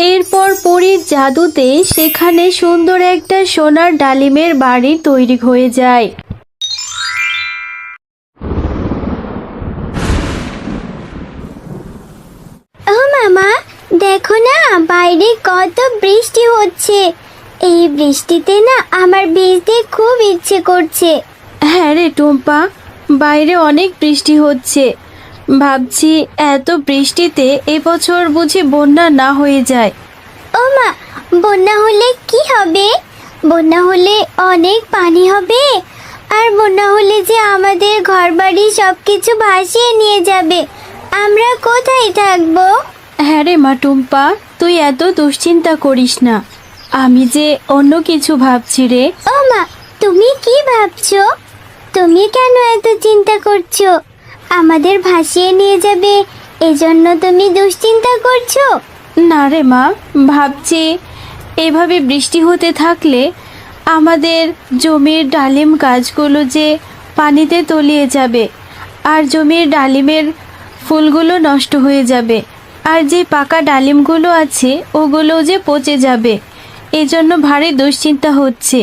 এরপর পরীর জাদুতে সেখানে সুন্দর একটা সোনার ডালিমের বাড়ি তৈরি হয়ে যায়। ও মামা, দেখো না বাইরে কত বৃষ্টি হচ্ছে। এই বৃষ্টিতে না আমার ভিজতে খুব ইচ্ছে করছে। হ্যাঁ রে টুম্পা, বাইরে অনেক বৃষ্টি হচ্ছে। ভাবছি এত বৃষ্টিতে এবছর বুঝি বন্যা না হয়ে যায়। ও মা, বন্যা হলে কি হবে? বন্যা হলে অনেক পানি হবে, আর বন্যা হলে যে আমাদের ঘরবাড়ি সবকিছু ভাসিয়ে নিয়ে যাবে। আমরা কোথায় থাকবো? হ্যাঁ রে মা টুম্পা, তুই এত দুশ্চিন্তা করিস না। আমি যে অন্য কিছু ভাবছি রে। ও মা, তুমি কি ভাবছো? তুমি কেন এত চিন্তা করছো? আমাদের ভাসিয়ে নিয়ে যাবে এজন্য তুমি দুশ্চিন্তা করছো? না রে মা, ভাবছি এভাবে বৃষ্টি হতে থাকলে আমাদের জমির ডালিম গাছগুলো যে পানিতে তলিয়ে যাবে, আর জমির ডালিমের ফুলগুলো নষ্ট হয়ে যাবে, আর যে পাকা ডালিমগুলো আছে ওগুলো যে পচে যাবে। এজন্য ভারী দুশ্চিন্তা হচ্ছে।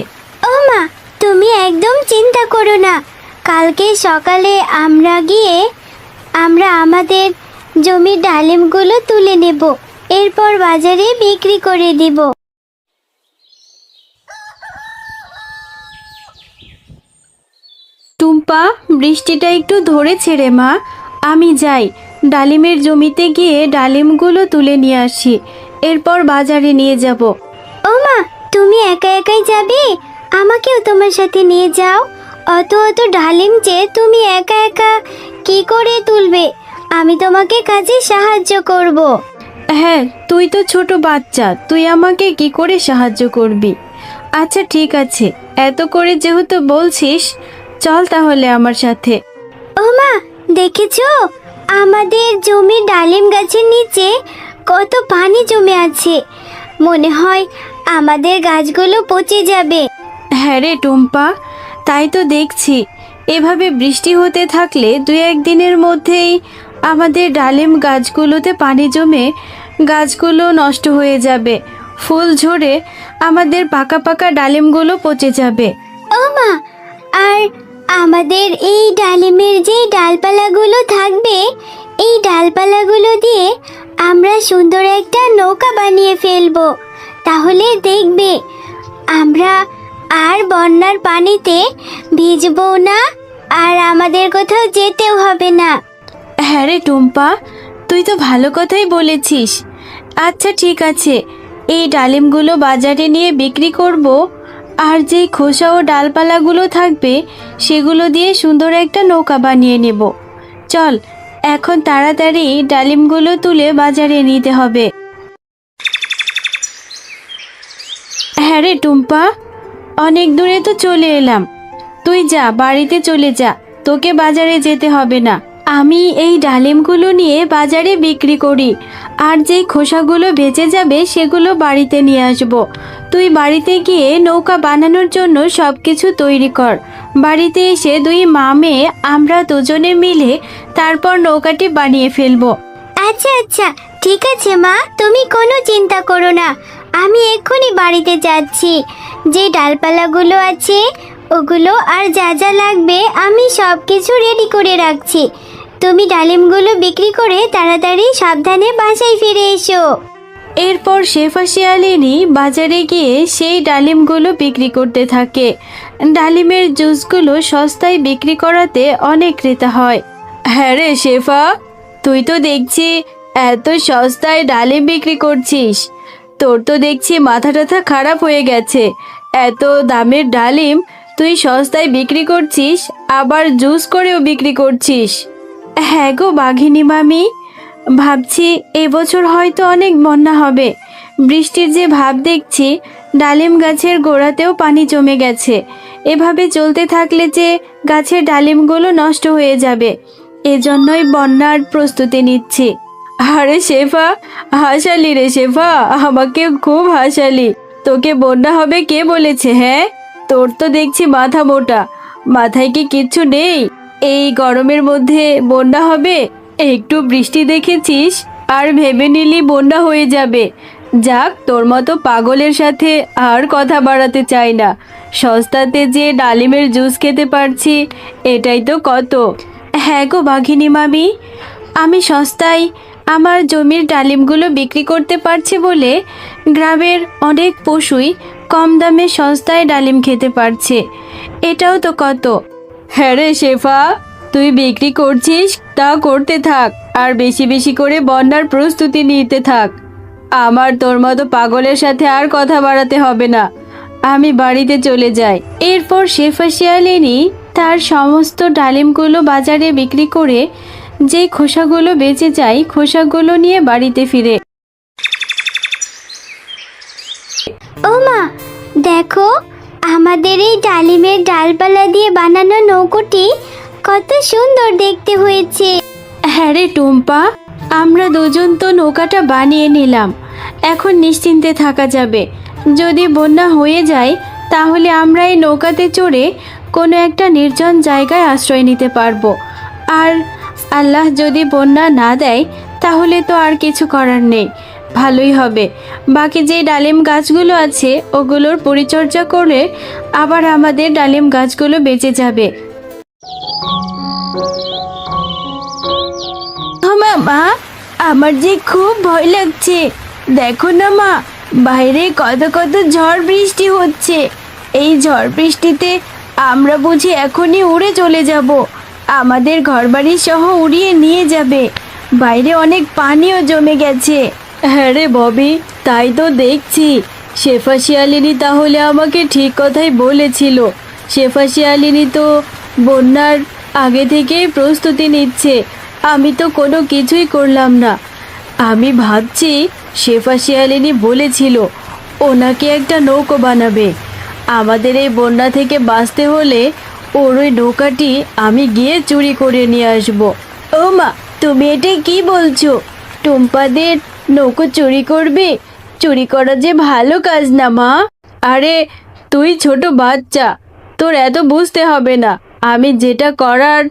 ও মা, তুমি একদম চিন্তা করো না। কালকে সকালে আমরা আমাদের জমির ডালিমগুলো তুলে নেব, এরপর বাজারে বিক্রি করে দিব। টুম্পা, বৃষ্টিটা একটু ধরেছে রে মা, আমি যাই ডালিমের জমিতে গিয়ে ডালিমগুলো তুলে নিয়ে আসি, এরপর বাজারে নিয়ে যাব। ও মা, তুমি একা একাই যাবে? আমাকেও তোমার সাথে নিয়ে যাও। অত অত ডালিম যে তুমি একা একা কি করে তুলবে? আমি তোমাকে কাজে সাহায্য করব। হ্যাঁ, তুই তো ছোট বাচ্চা, তুই আমাকে কি করে সাহায্য করবি? আচ্ছা ঠিক আছে, এত করে যেহেতু বলছিস, চল তাহলে আমার সাথে। ও মা, দেখেছো আমাদের জমির ডালিম গাছের নিচে কত পানি জমে আছে? মনে হয় আমাদের গাছগুলো পচে যাবে। হ্যাঁ রে টুম্পা, তাই তো দেখছি। এভাবে বৃষ্টি হতে থাকলে 2-1 দিনের মধ্যেই আমাদের ডালিম গাছগুলোতে পানি জমে গাছগুলো নষ্ট হয়ে যাবে, ফুল ঝরে আমাদের পাকা পাকা ডালিমগুলো পচে যাবে। ও মা, আর আমাদের এই ডালিমের যে ডালপালাগুলো থাকবে, এই ডালপালাগুলো দিয়ে আমরা সুন্দর একটা নৌকা বানিয়ে ফেলবো। তাহলে দেখবে আমরা আর বন্যার পানিতে ভিজবো না, আর আমাদের কোথাও যেতেও হবে না। হ্যাঁ রে টুম্পা, তুই তো ভালো কথাই বলেছিস। আচ্ছা ঠিক আছে, এই ডালিমগুলো বাজারে নিয়ে বিক্রি করব, আর যেই খোসা ও ডালপালাগুলো থাকবে সেগুলো দিয়ে সুন্দর একটা নৌকা বানিয়ে নেব। চল এখন তাড়াতাড়ি ডালিমগুলো তুলে বাজারে নিতে হবে। হ্যাঁ রে টুম্পা, অনেক দূরে তো চলে এলাম। তুই যা, বাড়িতে চলে যা, তোকে বাজারে যেতে হবে না। আমি এই ডালিমগুলো নিয়ে বাজারে বিক্রি করি, আর যেই খোসাগুলো বেঁচে যাবে সেগুলো বাড়িতে নিয়ে আসব। তুই বাড়িতে গিয়ে নৌকা বানানোর জন্য সব কিছু তৈরি কর। বাড়িতে এসে 2 মা মেয়ে আমরা দুজনে মিলে তারপর নৌকাটি বানিয়ে ফেলবো। আচ্ছা আচ্ছা, ঠিক আছে মা, তুমি কোনো চিন্তা করো না। আমি এক্ষুনি বাড়িতে যাচ্ছি। যে ডালপালাগুলো আছে ওগুলো আর যা যা লাগবে আমি সব কিছু রেডি করে রাখছি। তুমি ডালিমগুলো বিক্রি করে তাড়াতাড়ি সাবধানে বাসায় ফিরে এসো। এরপর শেফা শিয়ালিনী বাজারে গিয়ে সেই ডালিমগুলো বিক্রি করতে থাকে। ডালিমের জুসগুলো সস্তায় বিক্রি করাতে অনেক ক্রেতা হয়। হ্যাঁ রে শেফা, তুই তো দেখছি এত সস্তায় ডালিম বিক্রি করছিস। তোর তো দেখছি মাথা টাথা খারাপ হয়ে গেছে। এত দামের ডালিম তুই সস্তায় বিক্রি করছিস, আবার জুস করেও বিক্রি করছিস। হ্যাঁ গো বাঘিনী মামি, ভাবছি এবছর হয়তো অনেক বন্যা হবে। বৃষ্টির যে ভাব দেখছি, ডালিম গাছের গোড়াতেও পানি জমে গেছে। এভাবে চলতে থাকলে যে গাছের ডালিমগুলো নষ্ট হয়ে যাবে, এজন্যই বন্যার প্রস্তুতি নিচ্ছি। আরে শেফা, হাসালি রে শেফা, আমাকে খুব হাসালি। তোকে বন্যা হবে কে বলেছে? হ্যাঁ, তোর তো দেখছি মাথা মোটা, মাথায় কি কিচ্ছু নেই? এই গরমের মধ্যে বন্যা হবে? একটু বৃষ্টি দেখেছিস আর ভেবে নিলি বন্যা হয়ে যাবে। যাক, তোর মতো পাগলের সাথে আর কথা বাড়াতে চাই না। সস্তাতে যে ডালিমের জুস খেতে পারছি, এটাই তো কত। হ্যাঁ গো বাঘিনী মামি, আমি সস্তায় আমার জমির ডালিমগুলো বিক্রি করতে পারছি বলে গ্রামের অনেক পশুই কম দামে সস্তায় ডালিম খেতে পারছে, এটাও তো কত। হ্যাঁ রে শেফা, তুই বিক্রি করছিস তা করতে থাক, আর বেশি বেশি করে বন্যার প্রস্তুতি নিতে থাক। আমার তোর মতো পাগলের সাথে আর কথা বাড়াতে হবে না, আমি বাড়িতে চলে যাই। এরপর শেফা শিয়ালিনী তার সমস্ত ডালিমগুলো বাজারে বিক্রি করে যে খোসাগুলো বেঁচে যায়, খোসাগুলো নিয়ে বাড়িতে ফিরে। ও মা, দেখো আমাদের এই ডালিমের ডালপালা দিয়ে বানানো নৌকোটি কত সুন্দর দেখতে হয়েছে। হ্যাঁ রে টুম্পা, আমরা দুজন তো নৌকাটা বানিয়ে নিলাম, এখন নিশ্চিন্তে থাকা যাবে। যদি বন্যা হয়ে যায় তাহলে আমরা এই নৌকাতে চড়ে কোনো একটা নির্জন জায়গায় আশ্রয় নিতে পারবো। আর আল্লাহ যদি বন্যা না দেয় তাহলে তো আর কিছু করার নেই, ভালোই হবে। বাকি যে ডালিম গাছগুলো আছে ওগুলোর পরিচর্যা করে আবার আমাদের ডালিম গাছগুলো বেঁচে যাবে। মা, আমার যে খুব ভয় লাগছে। দেখো না মা, বাইরে কত কত ঝড় বৃষ্টি হচ্ছে। এই ঝড় বৃষ্টিতে আমরা বুঝি এখনই উড়ে চলে যাব, আমাদের ঘরবাড়ি সহ উড়িয়ে নিয়ে যাবে। বাইরে অনেক পানিও জমে গেছে। হ্যাঁ রে ববি, তাই তো দেখছি। শেফা শিয়ালিনী তাহলে আমাকে ঠিক কথাই বলেছিল। শেফা শিয়ালিনী তো বন্যার আগে থেকেই প্রস্তুতি নিচ্ছে, আমি তো কোনো কিছুই করলাম না। আমি ভাবছি শেফা শিয়ালিনী বলেছিল ওনাকে একটা নৌকো বানাবে। আমাদের এই বন্যা থেকে বাঁচতে হলে ওর ওই নৌকাটি আমি গিয়ে চুরি করে নিয়ে আসব। ও মা, তুমি এটা কি বলছো? টুম্পাদের নৌকো চুরি করবে? চুরি করা যে ভালো কাজ না মা। আরে তুই ছোট বাচ্চা, তোর এত বুঝতে হবে না, আমি যেটা করার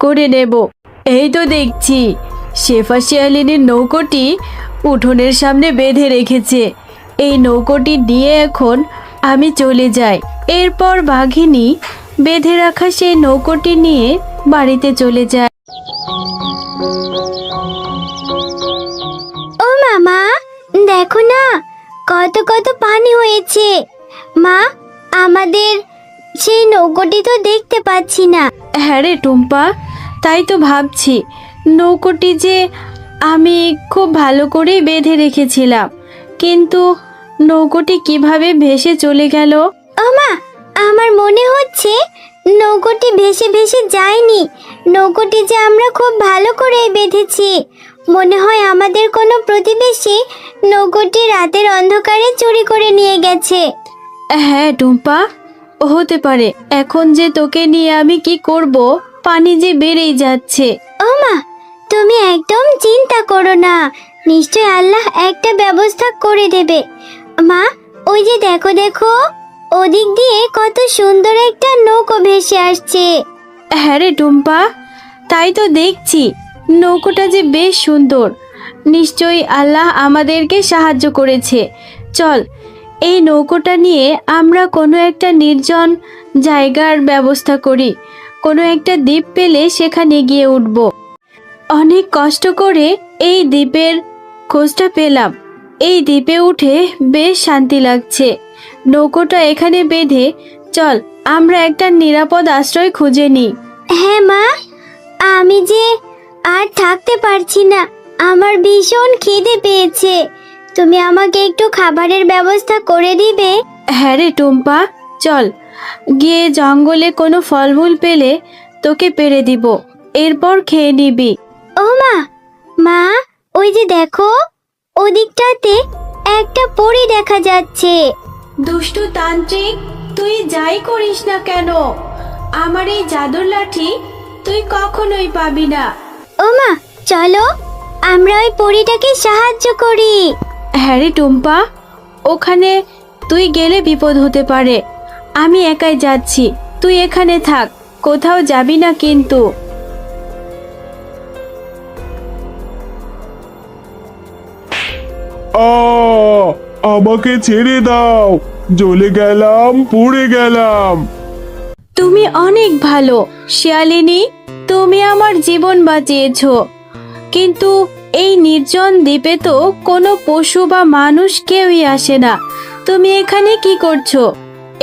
করে নেব। এই তো দেখছি শেফা শিয়ালিনীর নৌকোটি উঠোনের সামনে বেঁধে রেখেছে। এই নৌকোটি নিয়ে এখন আমি চলে যাই। এরপর বাঘিনী বেঁধে রাখা সেই নৌকোটি নিয়ে বাড়িতে চলে যায়। ও মামা, দেখো না কত কত পানি হয়েছে। মা, আমাদের সেই নৌকোটি তো দেখতে পাচ্ছি না। হ্যাঁ রে টুম্পা, তাই তো ভাবছি নৌকোটি যে আমি খুব ভালো করেই বেঁধে রেখেছিলাম, কিন্তু নৌকোটি কিভাবে ভেসে চলে গেল। ও মা, আমার মনে হচ্ছে নৌকোটি ভেসে ভেসে যায়নি, নৌকোটি যে আমরা খুব ভালো করেই বেঁধেছি। মনে হয় আমাদের কোনো প্রতিবেশী নৌকোটি রাতের অন্ধকারে চুরি করে নিয়ে গেছে। হ্যাঁ টুম্পা, হতে পারে। এখন যে তোকে নিয়ে আমি কি করব, পানি যে বেড়েই যাচ্ছে। ও মা, তুমি একদম চিন্তা করো না, নিশ্চয় আল্লাহ একটা ব্যবস্থা করে দেবে। মা, ওই যে দেখো দেখো, ওদিক দিয়ে কত সুন্দর একটা নৌকো ভেসে আসছে। হ্যাঁ রে টুম্পা, তাই তো দেখছি নৌকোটা যে বেশ সুন্দর। নিশ্চয়ই আল্লাহ আমাদেরকে সাহায্য করেছে। চল, এই নৌকোটা নিয়ে আমরা কোনো একটা নির্জন জায়গার ব্যবস্থা করি। কোনো একটা দ্বীপ পেলে সেখানে গিয়ে উঠব। অনেক কষ্ট করে এই দ্বীপের খোঁজটা পেলাম। এই দ্বীপে উঠে বেশ শান্তি লাগছে। নৌকোটা এখানে বেঁধে চল আমরা একটা নিরাপদ আশ্রয় খুঁজে নিই। হ্যাঁ মা, আমি যে আর থাকতে পারছি না, আমার ভীষণ খিদে পেয়েছে। তুমি আমাকে একটু খাবারের ব্যবস্থা করে দিবে? হ্যাঁ রে টুম্পা, চল গিয়ে জঙ্গলে কোনো ফলমূল পেলে তোকে পেড়ে দিব, এরপর খেয়ে নিবি। ও মা, মা, ওই যে দেখো ওদিকটাতে একটা পরী দেখা যাচ্ছে। দুষ্টু তান্ত্রিক, তুই যাই করিস না কেন, আমার এই জাদুর লাঠি তুই কখনোই পাবি না। ও মা, চলো আমরা ওই পরীটাকে সাহায্য করি। হ্যাঁ রে টুম্পা, ওখানে তুই গেলে বিপদ হতে পারে। আমি একাই যাচ্ছি, তুই এখানে থাক, কোথাও যাবি না কিন্তু। আমাকে ছেড়ে দাও, জ্বলে গেলাম, পুড়ে গেলাম। তুমি অনেক ভালো শিয়ালিনী, তুমি আমার জীবন বাঁচিয়েছো। কিন্তু এই নির্জন দ্বীপে তো কোনো পশু বা মানুষ কেউই আসে না, তুমি এখানে কি করছো?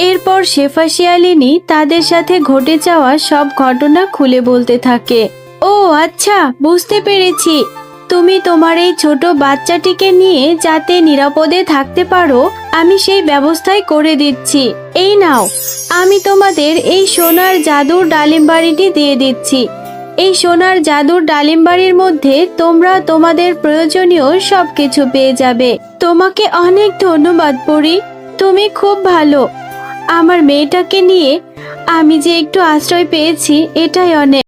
এরপর শেফা শিয়ালিনী তাদের সাথে ঘটে যাওয়া সব ঘটনা খুলে বলতে থাকে। ও আচ্ছা, বুঝতে পেরেছি, তুমি তোমার এই ছোট বাচ্চাটিকে নিয়ে যাতে নিরাপদে থাকতে পারো আমি সেই ব্যবস্থাই করে দিচ্ছি। এই নাও, আমি তোমাদের এই সোনার জাদুর ডালিম বাড়িটি দিয়ে দিচ্ছি। এই সোনার জাদুর ডালিম বাড়ির মধ্যে তোমরা তোমাদের প্রয়োজনীয় সবকিছু পেয়ে যাবে। তোমাকে অনেক ধন্যবাদ পরী, তুমি খুব ভালো। আমার মেয়েটাকে নিয়ে আমি যে একটু আশ্রয় পেয়েছি এটাই অনেক।